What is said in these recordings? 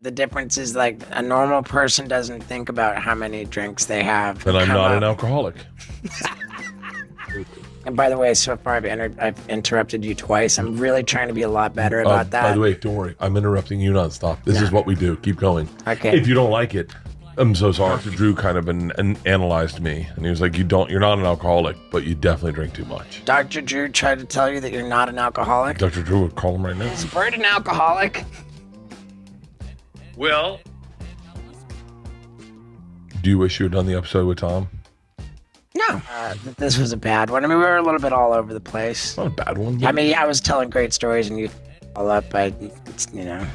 The difference is like a normal person doesn't think about how many drinks they have. Then I'm not an alcoholic. And by the way, so far I've interrupted you twice. I'm really trying to be a lot better about that. By the way, don't worry. I'm interrupting you nonstop. This is what we do. Keep going. Okay. If you don't like it, I'm so sorry. Drew kind of analyzed me, and he was like, you're not an alcoholic, but you definitely drink too much. Dr. Drew tried to tell you that you're not an alcoholic? Dr. Drew would call him right now. Is Bert an alcoholic? Well, do you wish you had done the episode with Tom? No. This was a bad one. I mean, we were a little bit all over the place. Not a bad one. I mean, I was telling great stories and you all up, but it's, you know.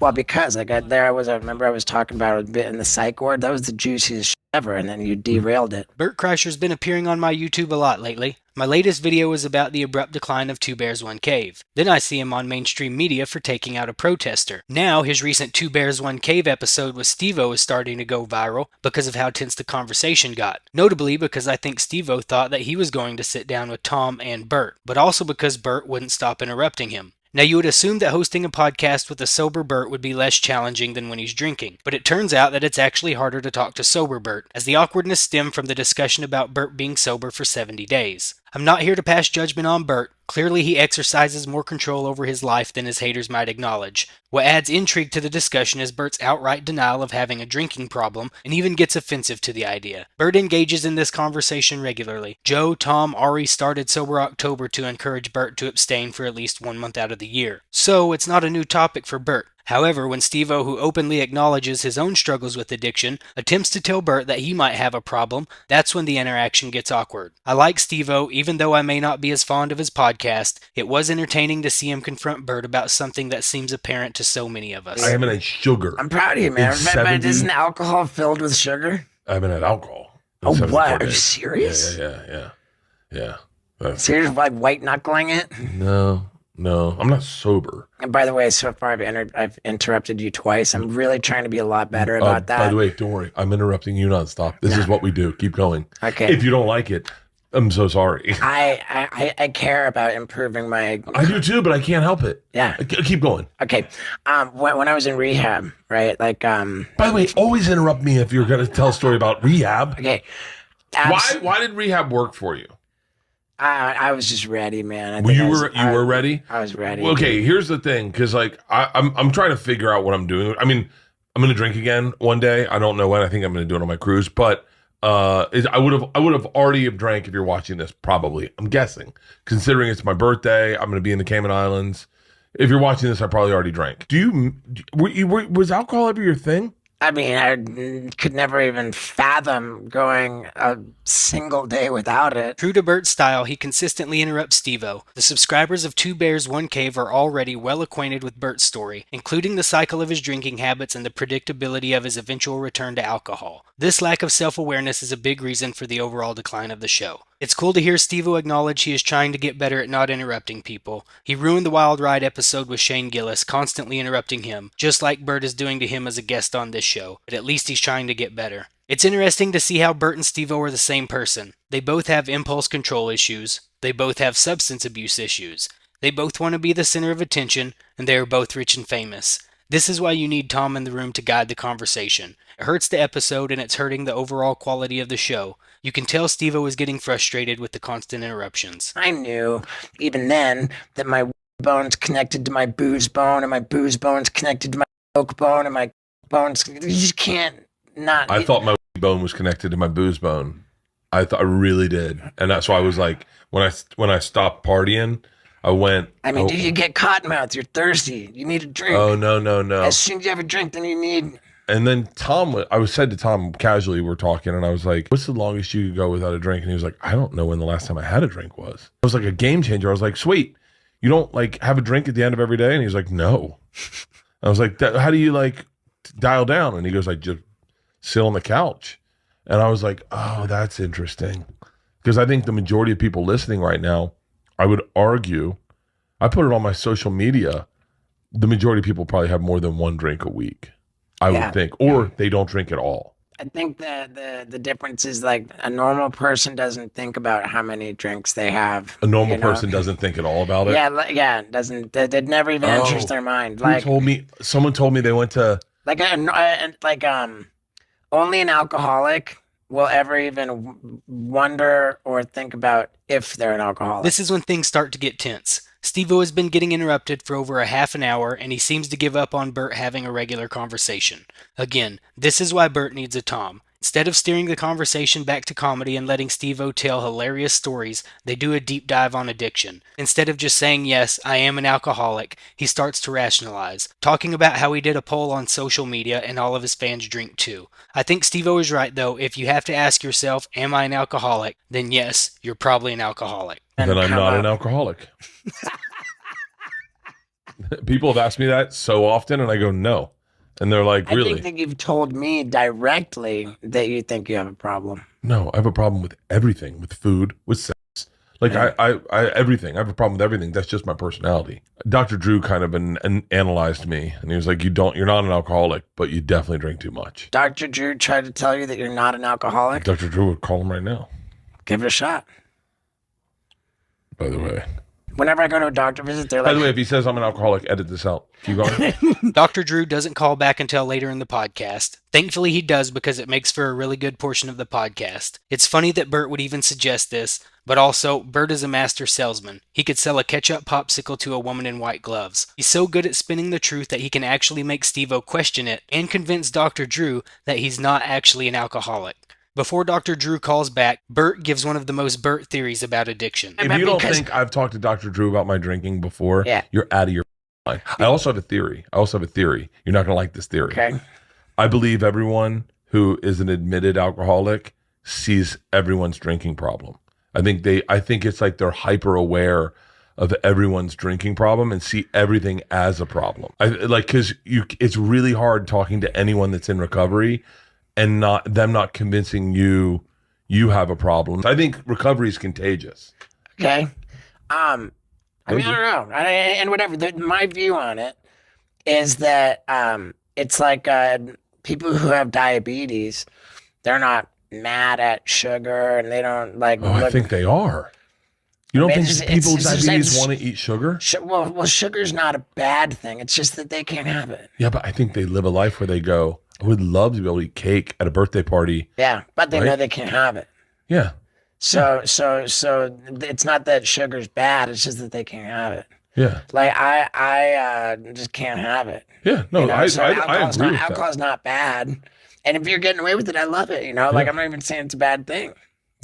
Well, because I got there, I remember I was talking about a bit in the psych ward. That was the juiciest shit ever, and then you derailed it. Bert Kreischer's been appearing on my YouTube a lot lately. My latest video was about the abrupt decline of Two Bears, One Cave. Then I see him on mainstream media for taking out a protester. Now his recent Two Bears, One Cave episode with Steve-o is starting to go viral because of how tense the conversation got. Notably because I think Steve-o thought that he was going to sit down with Tom and Bert, but also because Bert wouldn't stop interrupting him. Now, you would assume that hosting a podcast with a sober Bert would be less challenging than when he's drinking, but it turns out that it's actually harder to talk to sober Bert, as the awkwardness stemmed from the discussion about Bert being sober for 70 days. I'm not here to pass judgment on Bert. Clearly, he exercises more control over his life than his haters might acknowledge. What adds intrigue to the discussion is Bert's outright denial of having a drinking problem, and even gets offensive to the idea. Bert engages in this conversation regularly. Joe, Tom, Ari started Sober October to encourage Bert to abstain for at least 1 month out of the year. So, it's not a new topic for Bert. However, when Steve-o, who openly acknowledges his own struggles with addiction, attempts to tell Bert that he might have a problem, that's when the interaction gets awkward. I like Steve-o, even though I may not be as fond of his podcast. It was entertaining to see him confront Bert about something that seems apparent to so many of us. I haven't had sugar. I'm proud of you, man. But isn't alcohol filled with sugar? I haven't had alcohol. Oh, what? Are you serious? Yeah. So you're just like white knuckling it? No, I'm not sober. And by the way, so far I've interrupted you twice. I'm really trying to be a lot better about that. By the way, don't worry. I'm interrupting you nonstop. This is what we do. Keep going. Okay. If you don't like it, I'm so sorry. I care about improving my... I do too, but I can't help it. Yeah. Keep going. Okay. When I was in rehab, right? Like, By the way, always interrupt me if you're going to tell a story about rehab. Okay. Why did rehab work for you? I was just ready, man. You were ready? I was ready. Okay, here's the thing, because like I'm trying to figure out what I'm doing. I mean, I'm gonna drink again one day. I don't know when. I think I'm gonna do it on my cruise, but I would have already have drank if you're watching this, probably. I'm guessing, considering it's my birthday. I'm gonna be in the Cayman Islands. If you're watching this, I probably already drank. Was alcohol ever your thing? I mean, I could never even fathom going a single day without it. True to Bert's style, he consistently interrupts Steve-o. The subscribers of Two Bears, One Cave are already well acquainted with Bert's story, including the cycle of his drinking habits and the predictability of his eventual return to alcohol. This lack of self-awareness is a big reason for the overall decline of the show. It's cool to hear Steve-o acknowledge he is trying to get better at not interrupting people. He ruined the Wild Ride episode with Shane Gillis, constantly interrupting him, just like Bert is doing to him as a guest on this show, but at least he's trying to get better. It's interesting to see how Bert and Steve-o are the same person. They both have impulse control issues. They both have substance abuse issues. They both want to be the center of attention, and they are both rich and famous. This is why you need Tom in the room to guide the conversation. It hurts the episode, and it's hurting the overall quality of the show. You can tell Steve-o is getting frustrated with the constant interruptions. I knew, even then, that my bone's connected to my booze bone, and my booze bone's connected to my coke bone, and my bones... You just can't not... I thought my bone was connected to my booze bone. I really did. And that's why I was like, when I stopped partying, I went... I mean, do you get cottonmouth? You're thirsty. You need a drink. Oh, no. As soon as you have a drink, then you need... And then I said to Tom, casually, we're talking, and I was like, what's the longest you could go without a drink? And he was like, I don't know when the last time I had a drink was. It was like a game changer. I was like, sweet, you don't like have a drink at the end of every day? And he was like, no. I was like, how do you like dial down? And he goes, I just sit on the couch. And I was like, oh, that's interesting. Because I think the majority of people listening right now, I would argue, I put it on my social media, the majority of people probably have more than one drink a week. I would think, or they don't drink at all. I think the difference is like a normal person doesn't think about how many drinks they have. A normal you know? person doesn't think at all about it. Yeah, it doesn't. It never even enters their mind. Who told me? Someone told me they went to only an alcoholic will ever even wonder or think about if they're an alcoholic. This is when things start to get tense. Steve-o has been getting interrupted for over a half an hour, and he seems to give up on Bert having a regular conversation. Again, this is why Bert needs a Tom. Instead of steering the conversation back to comedy and letting Steve-o tell hilarious stories, they do a deep dive on addiction. Instead of just saying, yes, I am an alcoholic, he starts to rationalize, talking about how he did a poll on social media and all of his fans drink too. I think Steve-o is right though. If you have to ask yourself, am I an alcoholic? Then yes, you're probably an alcoholic. Then I'm not an alcoholic. People have asked me that so often, and I go, no. And they're like, really? I think that you've told me directly that you think you have a problem. No, I have a problem with everything, with food, with sex. Like, yeah. I everything. I have a problem with everything. That's just my personality. Dr. Drew kind of analyzed me, and he was like, you're not an alcoholic, but you definitely drink too much. Dr. Drew tried to tell you that you're not an alcoholic? Dr. Drew would call him right now. Give it a shot. By the way. Whenever I go to a doctor visit, they're like... By the way, if he says I'm an alcoholic, edit this out. Keep going. Dr. Drew doesn't call back until later in the podcast. Thankfully, he does because it makes for a really good portion of the podcast. It's funny that Bert would even suggest this, but also, Bert is a master salesman. He could sell a ketchup popsicle to a woman in white gloves. He's so good at spinning the truth that he can actually make Steve-o question it and convince Dr. Drew that he's not actually an alcoholic. Before Dr. Drew calls back, Bert gives one of the most Bert theories about addiction. If you don't think I've talked to Dr. Drew about my drinking before, you're out of your mind. I also have a theory. You're not going to like this theory. Okay. I believe everyone who is an admitted alcoholic sees everyone's drinking problem. I think it's like they're hyper aware of everyone's drinking problem and see everything as a problem. Because it's really hard talking to anyone that's in recovery and not convincing you have a problem. I think recovery is contagious. Okay. I mean, I don't know. And whatever. My view on it is that it's like people who have diabetes, they're not mad at sugar and they don't like... I think they are. You don't think people with diabetes want to eat sugar? Well, sugar's not a bad thing. It's just that they can't have it. Yeah, but I think they live a life where they go, I would love to be able to eat cake at a birthday party. Yeah, but they know they can't have it. Yeah. So it's not that sugar's bad. It's just that they can't have it. Yeah. Like I just can't have it. Yeah. No, I agree with that. Alcohol's not bad. And if you're getting away with it, I love it. Like I'm not even saying it's a bad thing.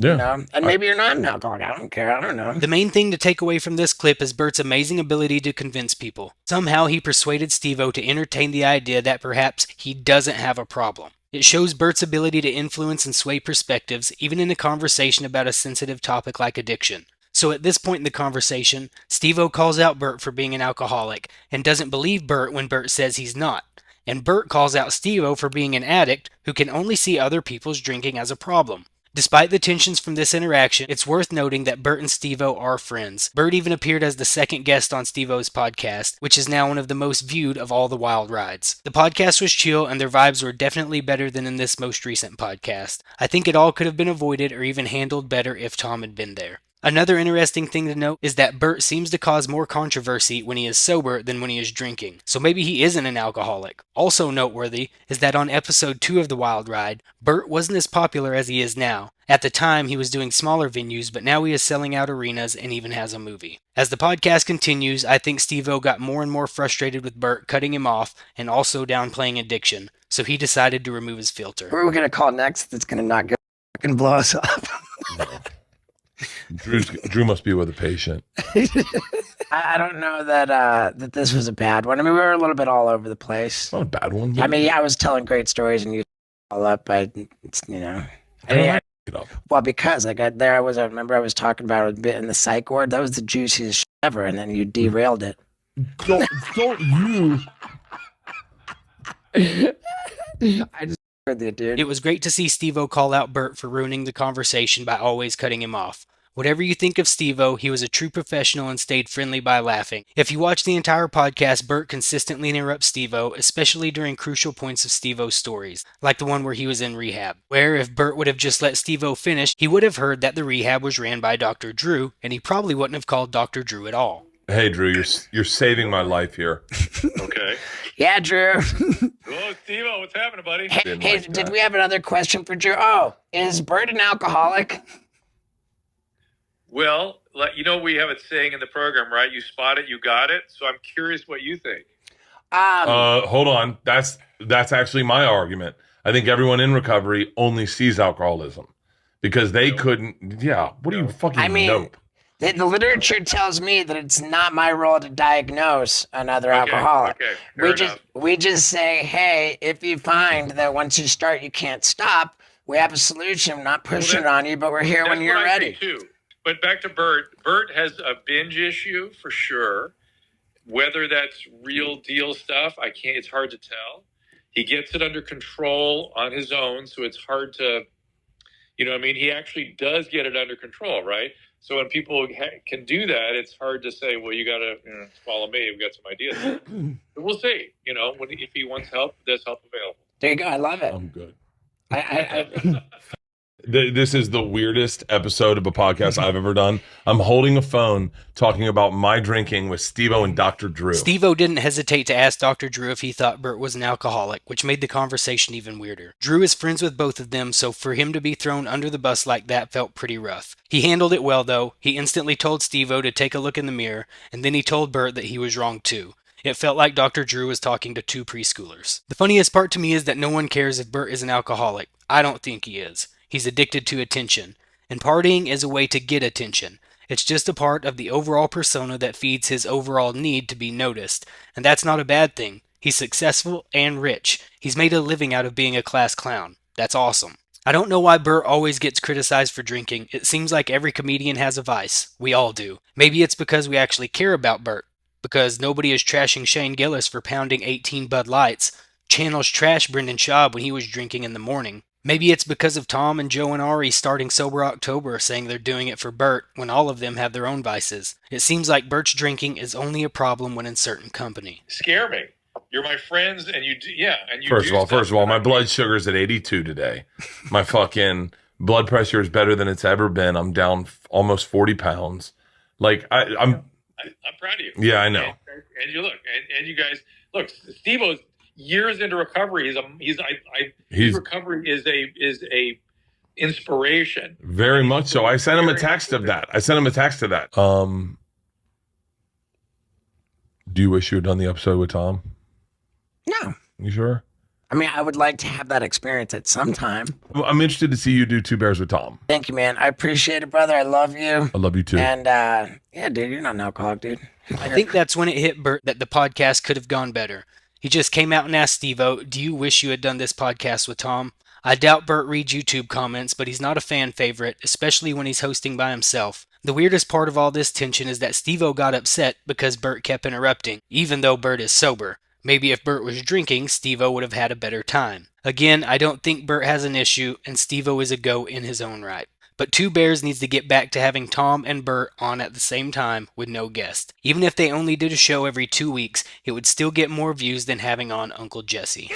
Yeah. And maybe you're not an alcoholic. I don't care. I don't know. The main thing to take away from this clip is Bert's amazing ability to convince people. Somehow he persuaded Steve-o to entertain the idea that perhaps he doesn't have a problem. It shows Bert's ability to influence and sway perspectives, even in a conversation about a sensitive topic like addiction. So at this point in the conversation, Steve-o calls out Bert for being an alcoholic, and doesn't believe Bert when Bert says he's not. And Bert calls out Steve-o for being an addict who can only see other people's drinking as a problem. Despite the tensions from this interaction, it's worth noting that Bert and Steve-o are friends. Bert even appeared as the second guest on Steve-o's podcast, which is now one of the most viewed of all the wild rides. The podcast was chill, and their vibes were definitely better than in this most recent podcast. I think it all could have been avoided or even handled better if Tom had been there. Another interesting thing to note is that Bert seems to cause more controversy when he is sober than when he is drinking, so maybe he isn't an alcoholic. Also noteworthy is that on episode 2 of The Wild Ride, Bert wasn't as popular as he is now. At the time, he was doing smaller venues, but now he is selling out arenas and even has a movie. As the podcast continues, I think Steve-o got more and more frustrated with Bert cutting him off and also downplaying addiction, so he decided to remove his filter. Who are we going to call next that's going to not fucking blow us up? No. Drew must be with a patient. I don't know that this was a bad one. I mean, we were a little bit all over the place. Not a bad one. I mean, I was telling great stories and you all up, but well, because I got there, I remember I was talking about a bit in the psych ward. That was the juiciest shit ever, and then you derailed it. Don't you? I just heard that, dude. It was great to see Steve-o call out Bert for ruining the conversation by always cutting him off. Whatever you think of Steve-o, he was a true professional and stayed friendly by laughing. If you watch the entire podcast, Bert consistently interrupts Steve-o, especially during crucial points of Steve-o's stories, like the one where he was in rehab, where if Bert would have just let Steve-o finish, he would have heard that the rehab was ran by Dr. Drew, and he probably wouldn't have called Dr. Drew at all. Hey, Drew, you're saving my life here. Okay. Yeah, Drew. Hello, Steve-o. What's happening, buddy? Hey, did we have another question for Drew? Oh, is Bert an alcoholic? Well, we have a saying in the program, right? You spot it, you got it. So I'm curious what you think. Hold on. That's actually my argument. I think everyone in recovery only sees alcoholism because they couldn't. Yeah. What do you fucking nope? The literature tells me that it's not my role to diagnose another alcoholic. Okay, we just say, hey, if you find that once you start you can't stop, we have a solution. I'm not pushing it on you, but we're here when you're ready. Too. But back to Bert. Bert has a binge issue for sure. Whether that's real deal stuff, it's hard to tell. He gets it under control on his own, so it's hard to, he actually does get it under control, right? So when people can do that, it's hard to say, well, you got to follow me. We've got some ideas. But we'll see. If he wants help, there's help available. There you go. I love it. I'm good. I This is the weirdest episode of a podcast I've ever done. I'm holding a phone talking about my drinking with Steve-o and Dr. Drew. Steve-o didn't hesitate to ask Dr. Drew if he thought Bert was an alcoholic, which made the conversation even weirder. Drew is friends with both of them, so for him to be thrown under the bus like that felt pretty rough. He handled it well, though. He instantly told Steve-o to take a look in the mirror, and then he told Bert that he was wrong too. It felt like Dr. Drew was talking to two preschoolers. The funniest part to me is that no one cares if Bert is an alcoholic. I don't think he is. He's addicted to attention, and partying is a way to get attention. It's just a part of the overall persona that feeds his overall need to be noticed, and that's not a bad thing. He's successful and rich. He's made a living out of being a class clown. That's awesome. I don't know why Bert always gets criticized for drinking. It seems like every comedian has a vice. We all do. Maybe it's because we actually care about Bert, because nobody is trashing Shane Gillis for pounding 18 Bud Lights. Channels trash Brendan Schaub when he was drinking in the morning. Maybe it's because of Tom and Joe and Ari starting Sober October saying they're doing it for Bert when all of them have their own vices. It seems like Bert's drinking is only a problem when in certain company. Scare me. You're my friends, and you do, and you. First of all, my blood sugar's at 82 today. My fucking blood pressure is better than it's ever been. I'm down almost 40 pounds. Like I'm proud of you. Yeah, I know. And you look, and you guys look. Steve-o's years into recovery. His recovery is a inspiration. Very much so. I sent him a text of that. Do you wish you had done the episode with Tom? No. You sure? I mean, I would like to have that experience at some time. Well, I'm interested to see you do Two Bears with Tom. Thank you, man. I appreciate it, brother. I love you. I love you too. And yeah, dude, you're not an alcoholic, dude. I think that's when it hit Bert that the podcast could have gone better. He just came out and asked Steve-o, do you wish you had done this podcast with Tom? I doubt Bert reads YouTube comments, but he's not a fan favorite, especially when he's hosting by himself. The weirdest part of all this tension is that Steve-o got upset because Bert kept interrupting, even though Bert is sober. Maybe if Bert was drinking, Steve-o would have had a better time. Again, I don't think Bert has an issue, and Steve-o is a go in his own right. But Two Bears needs to get back to having Tom and Bert on at the same time with no guest. Even if they only did a show every 2 weeks, it would still get more views than having on Uncle Jesse.